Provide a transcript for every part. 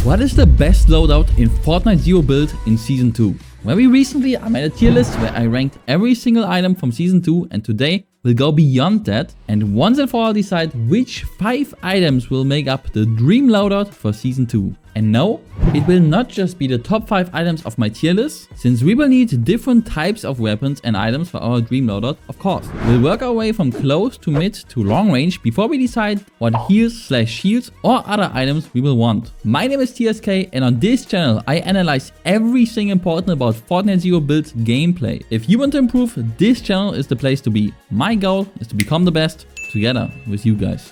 What is the best loadout in Fortnite Zero build in Season 2? Very recently I made a tier list where I ranked every single item from Season 2, and today we'll go beyond that and once and for all decide which 5 items will make up the dream loadout for Season 2. And no, it will not just be the top 5 items of my tier list, since we will need different types of weapons and items for our dream loadout, of course. We'll work our way from close to mid to long range before we decide what heals/shields or other items we will want. My name is TSK, and on this channel I analyze everything important about Fortnite Zero build gameplay. If you want to improve, this channel is the place to be. My goal is to become the best together with you guys.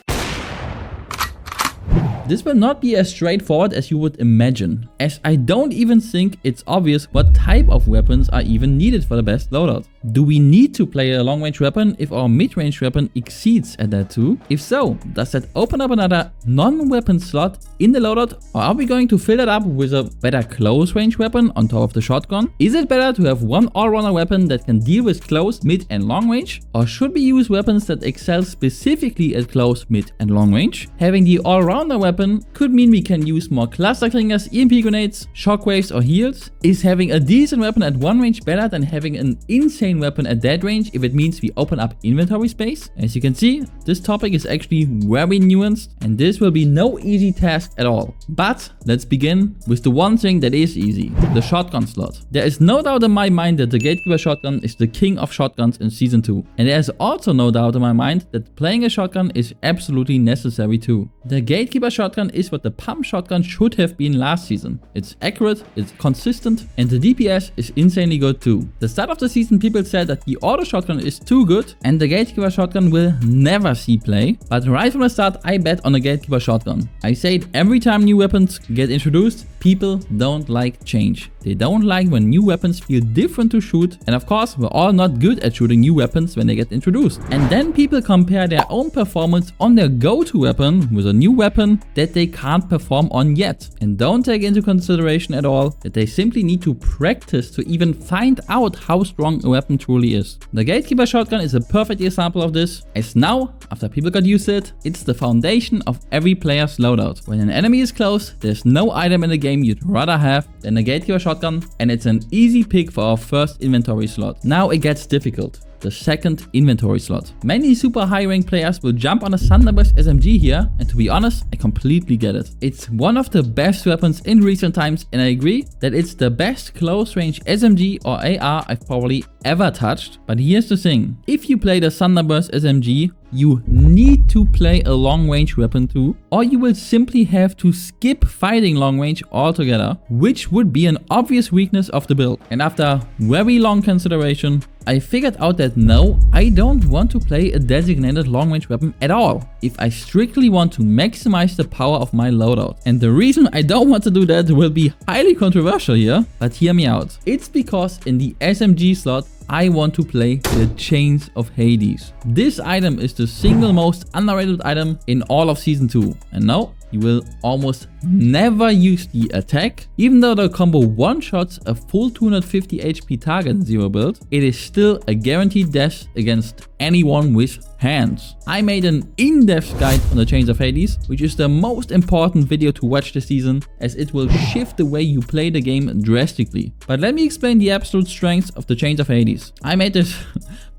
This will not be as straightforward as you would imagine, as I don't even think it's obvious what type of weapons are even needed for the best loadout. Do we need to play a long range weapon if our mid range weapon exceeds at that too? If so, does that open up another non-weapon slot in the loadout, or are we going to fill it up with a better close range weapon on top of the shotgun? Is it better to have one all-rounder weapon that can deal with close, mid and long range? Or should we use weapons that excel specifically at close, mid and long range? Having the all-rounder weapon could mean we can use more cluster clingers, EMP grenades, shockwaves or heals. Is having a decent weapon at one range better than having an insane weapon at that range if it means we open up inventory space? As you can see, this topic is actually very nuanced, and this will be no easy task at all. But let's begin with the one thing that is easy, the shotgun slot. There is no doubt in my mind that the Gatekeeper shotgun is the king of shotguns in Season 2. And there is also no doubt in my mind that playing a shotgun is absolutely necessary too. The Gatekeeper shotgun is what the pump shotgun should have been last season. It's accurate, it's consistent, and the DPS is insanely good too. The start of the season people said that the auto shotgun is too good and the Gatekeeper shotgun will never see play, but right from the start I bet on the Gatekeeper shotgun. I say it every time new weapons get introduced, people don't like change. They don't like when new weapons feel different to shoot, and of course we're all not good at shooting new weapons when they get introduced. And then people compare their own performance on their go-to weapon with a new weapon that they can't perform on yet, and don't take into consideration at all that they simply need to practice to even find out how strong a weapon truly is. The Gatekeeper shotgun is a perfect example of this, as now, after people got used to it, it's the foundation of every player's loadout. When an enemy is close, there's no item in the game you'd rather have than the Gatekeeper shotgun, and it's an easy pick for our first inventory slot. Now it gets difficult. The second inventory slot. Many super high rank players will jump on a Thunderburst SMG here, and to be honest, I completely get it. It's one of the best weapons in recent times, and I agree that it's the best close range SMG or AR I've probably ever touched. But here's the thing, if you play the Thunderburst SMG, you need to play a long range weapon too, or you will simply have to skip fighting long range altogether, which would be an obvious weakness of the build. And after very long consideration, I figured out that no, I don't want to play a designated long range weapon at all if I strictly want to maximize the power of my loadout. And the reason I don't want to do that will be highly controversial here, but hear me out. It's because in the SMG slot I want to play the Chains of Hades. This item is the single most underrated item in all of Season 2. And no, you will almost never use the attack. Even though the combo one-shots a full 250 HP target in Zero build, it is still a guaranteed death against anyone with hands. I made an in-depth guide on the Chains of Hades, which is the most important video to watch this season, as it will shift the way you play the game drastically. But let me explain the absolute strengths of the Chains of Hades. I made this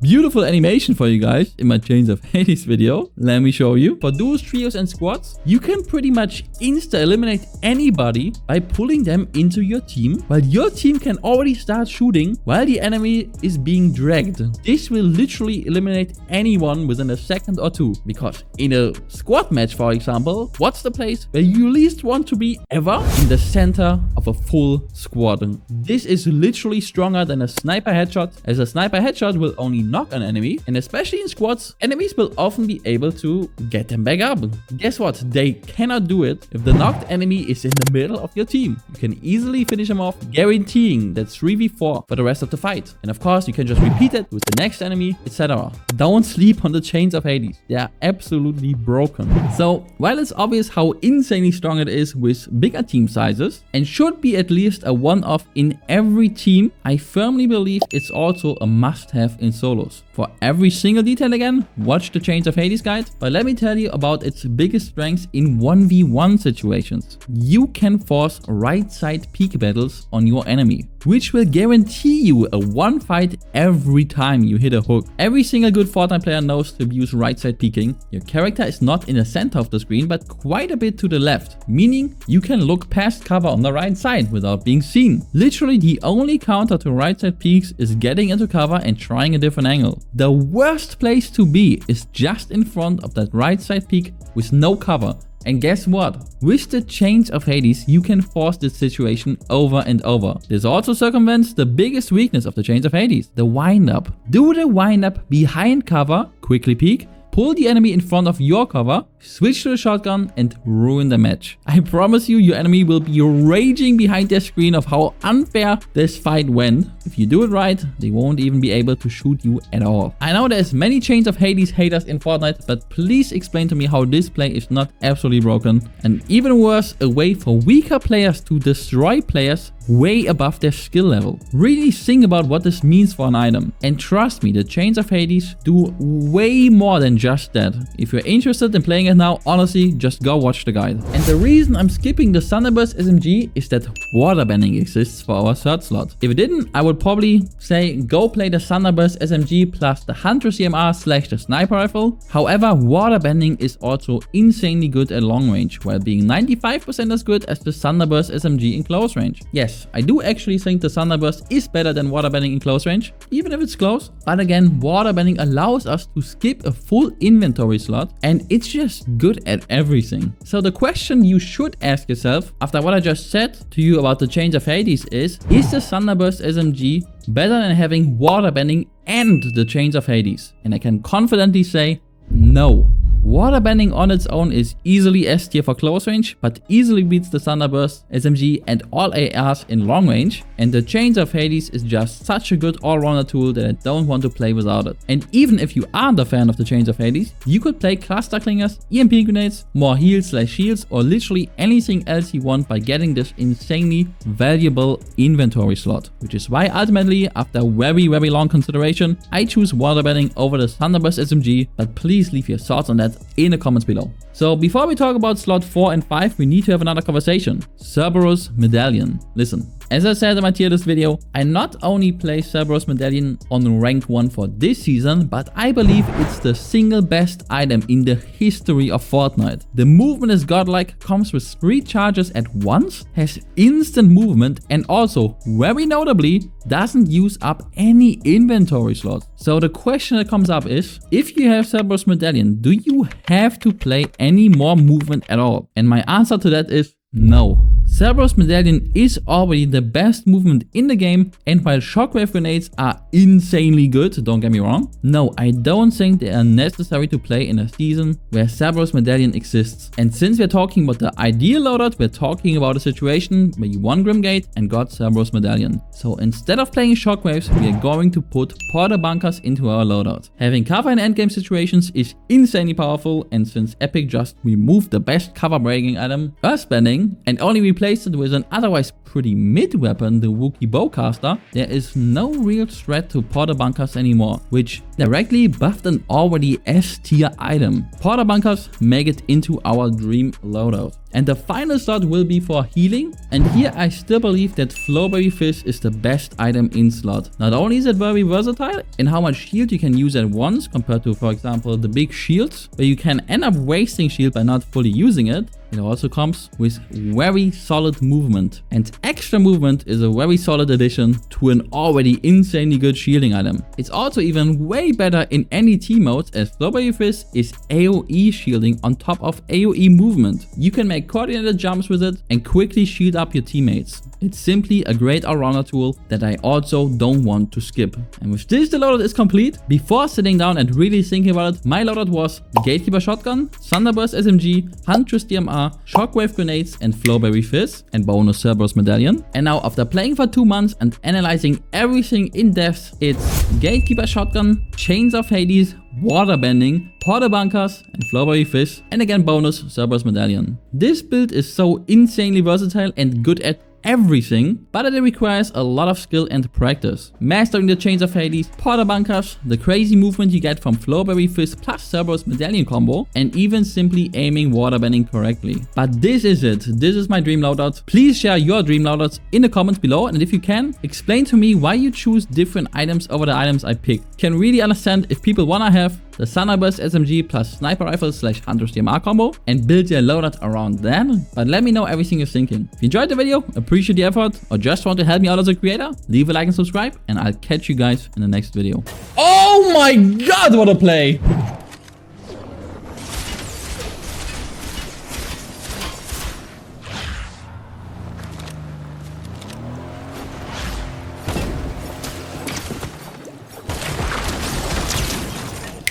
beautiful animation for you guys in my Chains of Hades video. Let me show you. For duos, trios and squads, you can pretty much insta-eliminate anybody by pulling them into your team, while your team can already start shooting while the enemy is being dragged. This will literally eliminate anyone within a second or two, because in a squad match, for example, what's the place where you least want to be ever? In the center of a full squad. This is literally stronger than a sniper headshot, as a sniper headshot will only knock an enemy, and especially in squads, enemies will often be able to get them back up. Guess what? They cannot do it if the knocked enemy is in the middle of your team. You can easily finish them off, guaranteeing that 3v4 for the rest of the fight. And of course, you can just repeat it with the next enemy, etc. Don't sleep on the Chains of Hades. They are absolutely broken. So while it's obvious how insanely strong it is with bigger team sizes, and should should be at least a one-off in every team, I firmly believe it's also a must-have in solos. For every single detail again, watch the Chains of Hades guide, but let me tell you about its biggest strengths in 1v1 situations. You can force right side peek battles on your enemy, which will guarantee you a one fight every time you hit a hook. Every single good Fortnite player knows to abuse right side peeking. Your character is not in the center of the screen, but quite a bit to the left, meaning you can look past cover on the right side without being seen. Literally the only counter to right side peeks is getting into cover and trying a different angle. The worst place to be is just in front of that right side peek with no cover. And guess what? With the Chains of Hades, you can force this situation over and over. This also circumvents the biggest weakness of the Chains of Hades, the wind-up. Do the wind-up behind cover, quickly peek, pull the enemy in front of your cover, switch to the shotgun and ruin the match. I promise you, your enemy will be raging behind their screen of how unfair this fight went. If you do it right, they won't even be able to shoot you at all. I know there's many Chains of Hades haters in Fortnite, but please explain to me how this play is not absolutely broken. And even worse, a way for weaker players to destroy players way above their skill level. Really think about what this means for an item. And trust me, the Chains of Hades do way more than just that. If you're interested in playing it now, honestly, just go watch the guide. And the reason I'm skipping the Thunderburst SMG is that water banning exists for our third slot. If it didn't, I would probably say go play the Thunderburst SMG plus the Hunter CMR / the sniper rifle. However, water bending is also insanely good at long range, while being 95% as good as the Thunderburst SMG in close range. Yes, I do actually think the Thunderburst is better than water bending in close range, even if it's close. But again, water bending allows us to skip a full inventory slot, and it's just good at everything. So the question you should ask yourself after what I just said to you about the Chains of Hades is the Thunderburst SMG better than having water bending and the Chains of Hades? And I can confidently say no. Water bending on its own is easily S tier for close range, but easily beats the Thunderburst SMG and all ARs in long range. And the Chains of Hades is just such a good all-rounder tool that I don't want to play without it. And even if you aren't a fan of the Chains of Hades, you could play cluster clingers, EMP grenades, more heals / shields, or literally anything else you want by getting this insanely valuable inventory slot. Which is why ultimately, after very long consideration, I choose water bending over the Thunderburst SMG, but please leave your thoughts on that in the comments below. So before we talk about slot 4 and 5, we need to have another conversation. Cerberus Medallion. Listen, as I said in my tier list video, I not only play Cerberus Medallion on rank 1 for this season, but I believe it's the single best item in the history of Fortnite. The movement is godlike, comes with 3 charges at once, has instant movement, and also, very notably, doesn't use up any inventory slots. So the question that comes up is, if you have Cerberus Medallion, do you have to play any more movement at all? And my answer to that is no. Cerberus Medallion is already the best movement in the game, and while shockwave grenades are insanely good, don't get me wrong, no, I don't think they are necessary to play in a season where Cerberus Medallion exists. And since we're talking about the ideal loadout, we're talking about a situation where you won Grimgate and got Cerberus Medallion. So instead of playing shockwaves, we are going to put portal bunkers into our loadout. Having cover in endgame situations is insanely powerful, and since Epic just removed the best cover breaking item, Earthbending, and only replaced it with an otherwise pretty mid weapon, the Wookiee Bowcaster, there is no real threat to portal bunkers anymore, which directly buffed an already S tier item. Portal bunkers make it into our dream loadout. And the final slot will be for healing, and here I still believe that Flowberry Fizz is the best item in slot. Not only is it very versatile in how much shield you can use at once compared to, for example, the big shields, where you can end up wasting shield by not fully using it, it also comes with very solid movement. And extra movement is a very solid addition to an already insanely good shielding item. It's also even way better in any team modes, as Flowberry Fizz is AoE shielding on top of AoE movement. You can make coordinated jumps with it and quickly shield up your teammates. It's simply a great all-rounder tool that I also don't want to skip. And with this, the loadout is complete. Before sitting down and really thinking about it, my loadout was the Gatekeeper Shotgun, Thunderburst SMG, Huntress DMR, Shockwave Grenades and Flowberry Fizz, and bonus Cerberus Medallion. And now after playing for 2 months and analyzing everything in depth, it's Gatekeeper Shotgun, Chains of Hades, water bending, portal bunkers and Flowberry Fizz, and again bonus Cerberus Medallion. This build is so insanely versatile and good at everything, but it requires a lot of skill and practice. Mastering the Chains of Hades, Porter Bunkers, the crazy movement you get from Flowberry Fist plus Cerberus Medallion combo, and even simply aiming waterbending correctly. But this is it. This is my dream loadout. Please share your dream loadouts in the comments below, and if you can, explain to me why you choose different items over the items I picked. Can really understand if people wanna have the Sniper's SMG plus Sniper Rifle / Hunter's DMR combo and build their loadout around that. But let me know everything you're thinking. If you enjoyed the video, appreciate the effort, or just want to help me out as a creator, leave a like and subscribe, and I'll catch you guys in the next video. Oh my god, what a play!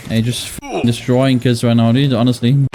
Hey, just destroying kids right now, dude, honestly.